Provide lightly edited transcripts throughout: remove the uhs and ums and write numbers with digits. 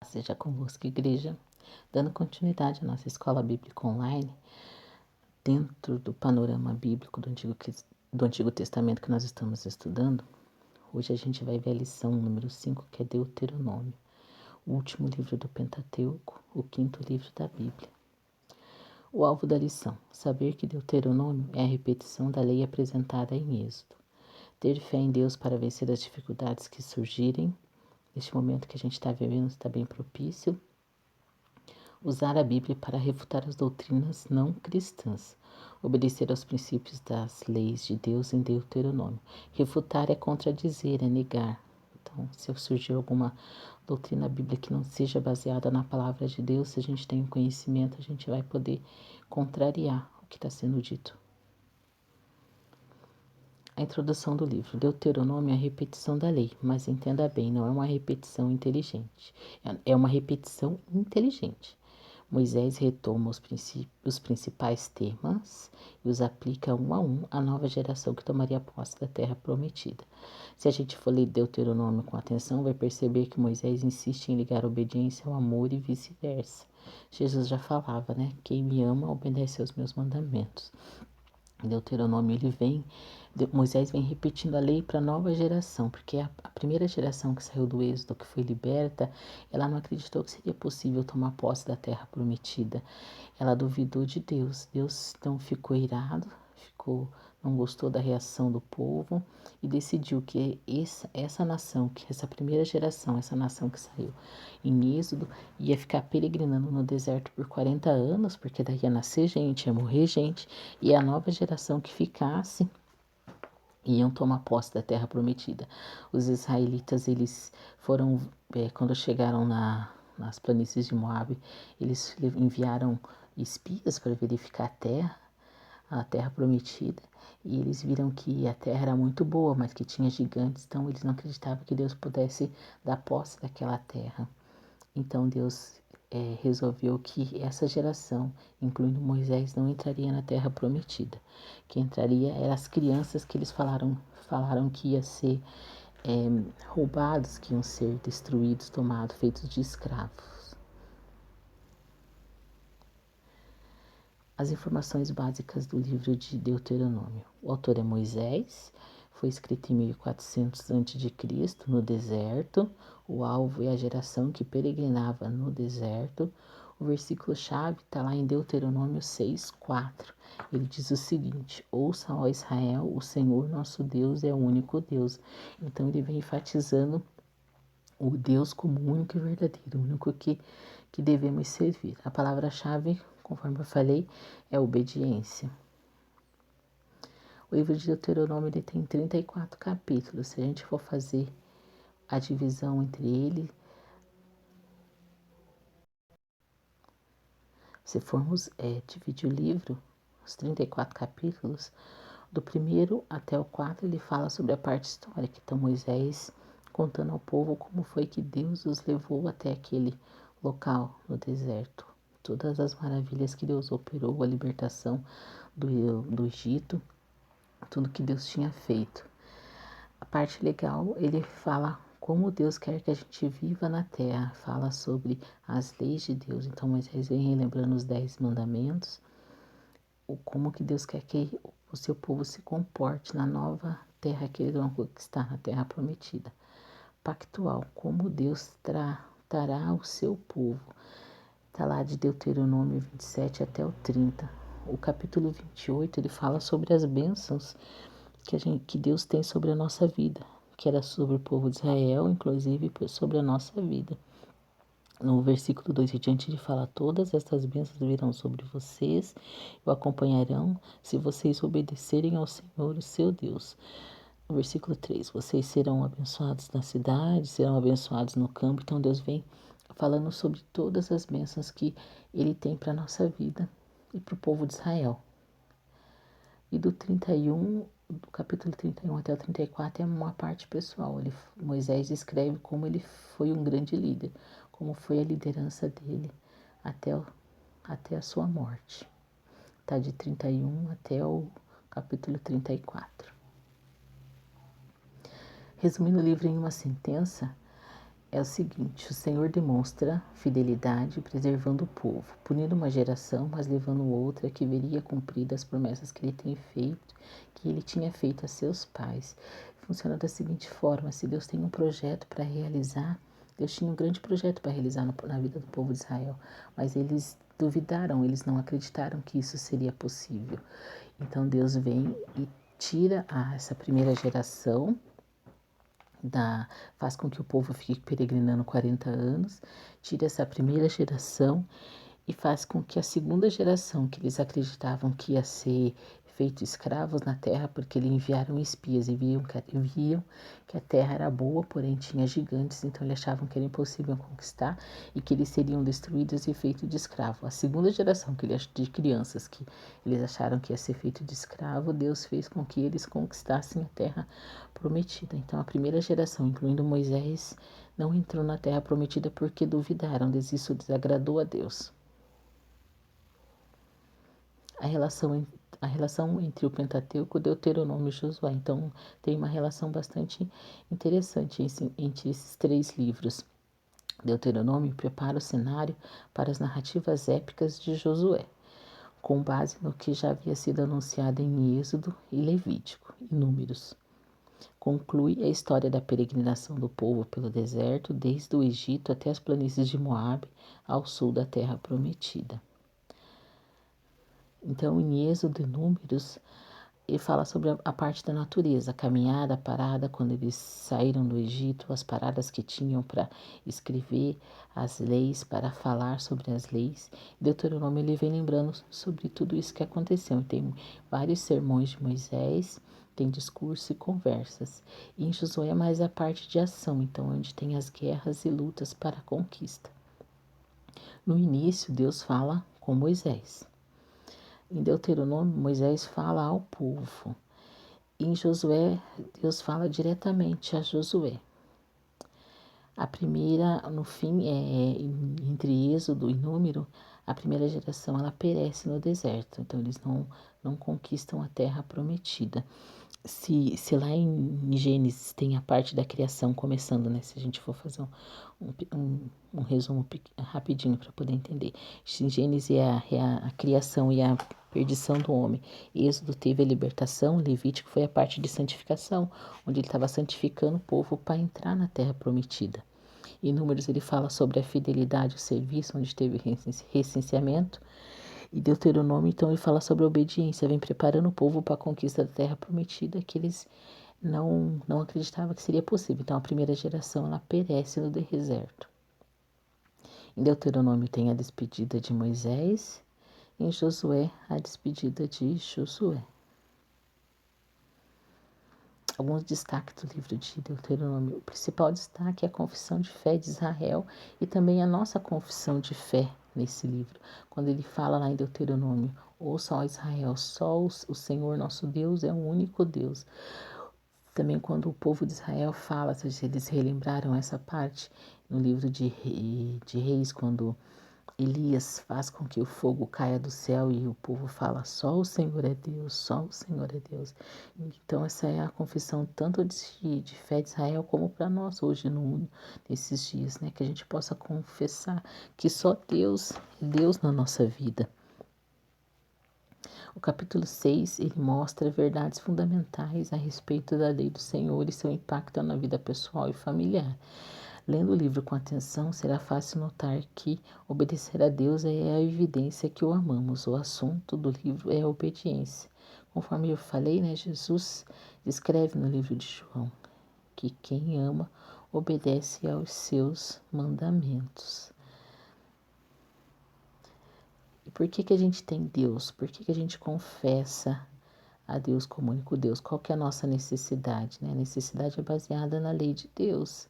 Seja convosco, igreja, dando continuidade à nossa escola bíblica online, dentro do panorama bíblico do Antigo Testamento que nós estamos estudando. Hoje a gente vai ver a lição número 5, que é Deuteronômio, o último livro do Pentateuco, o quinto livro da Bíblia. O alvo da lição: saber que Deuteronômio é a repetição da lei apresentada em Êxodo. Ter fé em Deus para vencer as dificuldades que surgirem. Neste momento que a gente está vivendo está bem propício. Usar a Bíblia para refutar as doutrinas não cristãs. Obedecer aos princípios das leis de Deus em Deuteronômio. Refutar é contradizer, é negar. Então, se surgir alguma doutrina bíblica que não seja baseada na palavra de Deus, se a gente tem um conhecimento, a gente vai poder contrariar o que está sendo dito. A introdução do livro. Deuteronômio é a repetição da lei, mas entenda bem, não é uma repetição inteligente. É uma repetição inteligente. Moisés retoma os principais temas e os aplica um a um à nova geração que tomaria posse da terra prometida. Se a gente for ler Deuteronômio com atenção, vai perceber que Moisés insiste em ligar a obediência ao amor e vice-versa. Jesus já falava, né? Quem me ama obedece aos meus mandamentos. Deuteronômio, Moisés vem repetindo a lei para a nova geração, porque a primeira geração que saiu do Êxodo, que foi liberta, ela não acreditou que seria possível tomar posse da terra prometida. Ela duvidou de Deus. Deus então ficou irado, não gostou da reação do povo e decidiu que essa nação, que essa primeira geração, essa nação que saiu em Êxodo, ia ficar peregrinando no deserto por 40 anos, porque daí ia nascer gente, ia morrer gente, e a nova geração que ficasse iam tomar posse da terra prometida. Os israelitas, eles foram, quando chegaram nas planícies de Moabe, eles enviaram espias para verificar a terra prometida, e eles viram que a terra era muito boa, mas que tinha gigantes, então eles não acreditavam que Deus pudesse dar posse daquela terra. Então Deus resolveu que essa geração, incluindo Moisés, não entraria na terra prometida. Que entraria eram as crianças que eles falaram que ia ser roubados, que iam ser destruídos, tomados, feitos de escravos. As informações básicas do livro de Deuteronômio. O autor é Moisés, foi escrito em 1400 a.C., no deserto. O alvo é a geração que peregrinava no deserto. O versículo-chave está lá em Deuteronômio 6:4. Ele diz o seguinte: ouça, ó Israel, o Senhor nosso Deus é o único Deus. Então ele vem enfatizando o Deus como único e verdadeiro, o único que devemos servir. A palavra-chave, conforme eu falei, é obediência. O livro de Deuteronômio ele tem 34 capítulos. Se a gente for fazer a divisão entre ele, se formos dividir o livro, os 34 capítulos, do primeiro até o 4, ele fala sobre a parte histórica. Então, Moisés contando ao povo como foi que Deus os levou até aquele local no deserto. Todas as maravilhas que Deus operou, a libertação do Egito, tudo que Deus tinha feito. A parte legal, ele fala como Deus quer que a gente viva na terra, fala sobre as leis de Deus. Então Moisés vem relembrando os 10 mandamentos, como que Deus quer que o seu povo se comporte na nova terra que eles vão conquistar, na terra prometida. Pactual, como Deus tratará o seu povo. Está lá de Deuteronômio 27 até o 30. O capítulo 28, ele fala sobre as bênçãos que Deus tem sobre a nossa vida, que era sobre o povo de Israel, inclusive sobre a nossa vida. No versículo 2 em diante, ele fala: todas estas bênçãos virão sobre vocês e o acompanharão se vocês obedecerem ao Senhor, o seu Deus. No versículo 3, vocês serão abençoados na cidade, serão abençoados no campo. Então Deus vem falando sobre todas as bênçãos que Ele tem para a nossa vida e para o povo de Israel. E do capítulo 31 até o 34 é uma parte pessoal. Moisés escreve como ele foi um grande líder, como foi a liderança dele até a sua morte. Está de 31 até o capítulo 34. Resumindo o livro em uma sentença, é o seguinte: o Senhor demonstra fidelidade preservando o povo, punindo uma geração, mas levando outra que veria cumpridas as promessas que ele tinha feito a seus pais. Funciona da seguinte forma: se Deus tem um projeto para realizar, Deus tinha um grande projeto para realizar na vida do povo de Israel, mas eles duvidaram, eles não acreditaram que isso seria possível. Então Deus vem e tira essa primeira geração, faz com que o povo fique peregrinando 40 anos, tira essa primeira geração e faz com que a segunda geração, que eles acreditavam que ia ser feito escravos na terra, porque eles enviaram espias e viam que a terra era boa, porém tinha gigantes, então eles achavam que era impossível conquistar e que eles seriam destruídos e feitos de escravo. A segunda geração de crianças que eles acharam que ia ser feito de escravo, Deus fez com que eles conquistassem a terra prometida. Então a primeira geração, incluindo Moisés, não entrou na terra prometida porque duvidaram, isso desagradou a Deus. A relação entre o Pentateuco, Deuteronômio e Josué. Então, tem uma relação bastante interessante entre esses três livros. Deuteronômio prepara o cenário para as narrativas épicas de Josué, com base no que já havia sido anunciado em Êxodo e Levítico e Números. Conclui a história da peregrinação do povo pelo deserto, desde o Egito até as planícies de Moabe, ao sul da terra prometida. Então, em Êxodo e Números, ele fala sobre a parte da natureza, a caminhada, a parada, quando eles saíram do Egito, as paradas que tinham para escrever as leis, para falar sobre as leis. Deuteronômio, ele vem lembrando sobre tudo isso que aconteceu. Tem vários sermões de Moisés, tem discurso e conversas. E em Josué é mais a parte de ação, então onde tem as guerras e lutas para a conquista. No início, Deus fala com Moisés. Em Deuteronômio, Moisés fala ao povo. Em Josué, Deus fala diretamente a Josué. A primeira, no fim, entre Êxodo e Número, a primeira geração ela perece no deserto. Então, eles não conquistam a terra prometida. Se lá em Gênesis tem a parte da criação começando, né? Se a gente for fazer um resumo rapidinho para poder entender. Em Gênesis é a criação e a perdição do homem. Êxodo teve a libertação, Levítico foi a parte de santificação, onde ele estava santificando o povo para entrar na terra prometida. Em Números ele fala sobre a fidelidade, o serviço, onde teve recenseamento. E Deuteronômio, então, ele fala sobre a obediência, vem preparando o povo para a conquista da terra prometida, que eles não acreditavam que seria possível. Então, a primeira geração, ela perece no deserto. Em Deuteronômio tem a despedida de Moisés, em Josué, a despedida de Josué. Alguns destaques do livro de Deuteronômio. O principal destaque é a confissão de fé de Israel e também a nossa confissão de fé nesse livro. Quando ele fala lá em Deuteronômio, ouçam ó Israel, só o Senhor nosso Deus é o único Deus. Também quando o povo de Israel fala, eles relembraram essa parte no livro de Reis, quando Elias faz com que o fogo caia do céu e o povo fala, só o Senhor é Deus, só o Senhor é Deus. Então essa é a confissão tanto de fé de Israel como para nós hoje nesses dias, né? Que a gente possa confessar que só Deus é Deus na nossa vida. O capítulo 6, ele mostra verdades fundamentais a respeito da lei do Senhor e seu impacto na vida pessoal e familiar. Lendo o livro com atenção, será fácil notar que obedecer a Deus é a evidência que o amamos. O assunto do livro é a obediência. Conforme eu falei, né, Jesus descreve no livro de João que quem ama obedece aos seus mandamentos. E por que a gente tem Deus? Por que a gente confessa a Deus como único Deus? Qual que é a nossa necessidade? Né? A necessidade é baseada na lei de Deus.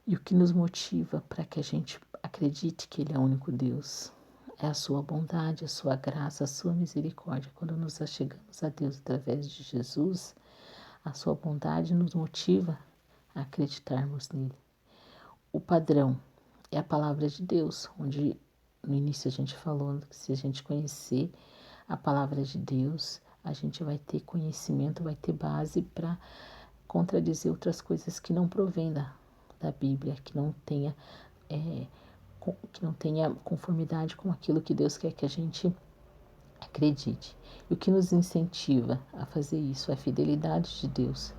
E o que nos motiva para que a gente acredite que Ele é o único Deus? É a sua bondade, a sua graça, a sua misericórdia. Quando nos achegamos a Deus através de Jesus, a sua bondade nos motiva a acreditarmos nele. O padrão é a palavra de Deus, onde no início a gente falou que se a gente conhecer a palavra de Deus, a gente vai ter conhecimento, vai ter base para contradizer outras coisas que não provêm da da Bíblia que não tenha, que não tenha conformidade com aquilo que Deus quer que a gente acredite. E o que nos incentiva a fazer isso é a fidelidade de Deus.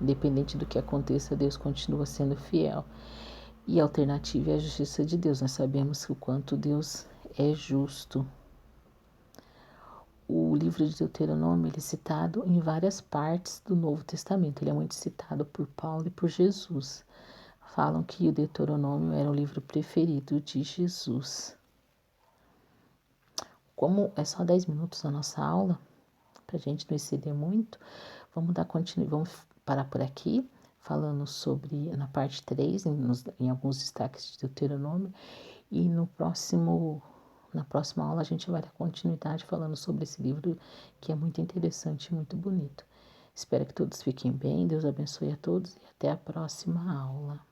Independente do que aconteça, Deus continua sendo fiel. E a alternativa é a justiça de Deus. Nós sabemos que o quanto Deus é justo. O livro de Deuteronômio ele é citado em várias partes do Novo Testamento. Ele é muito citado por Paulo e por Jesus. Falam que o Deuteronômio era o livro preferido de Jesus. Como é só 10 minutos a nossa aula, para a gente não exceder muito, vamos parar por aqui, falando sobre, na parte 3, em alguns destaques de Deuteronômio, e na próxima aula a gente vai dar continuidade falando sobre esse livro que é muito interessante e muito bonito. Espero que todos fiquem bem, Deus abençoe a todos e até a próxima aula.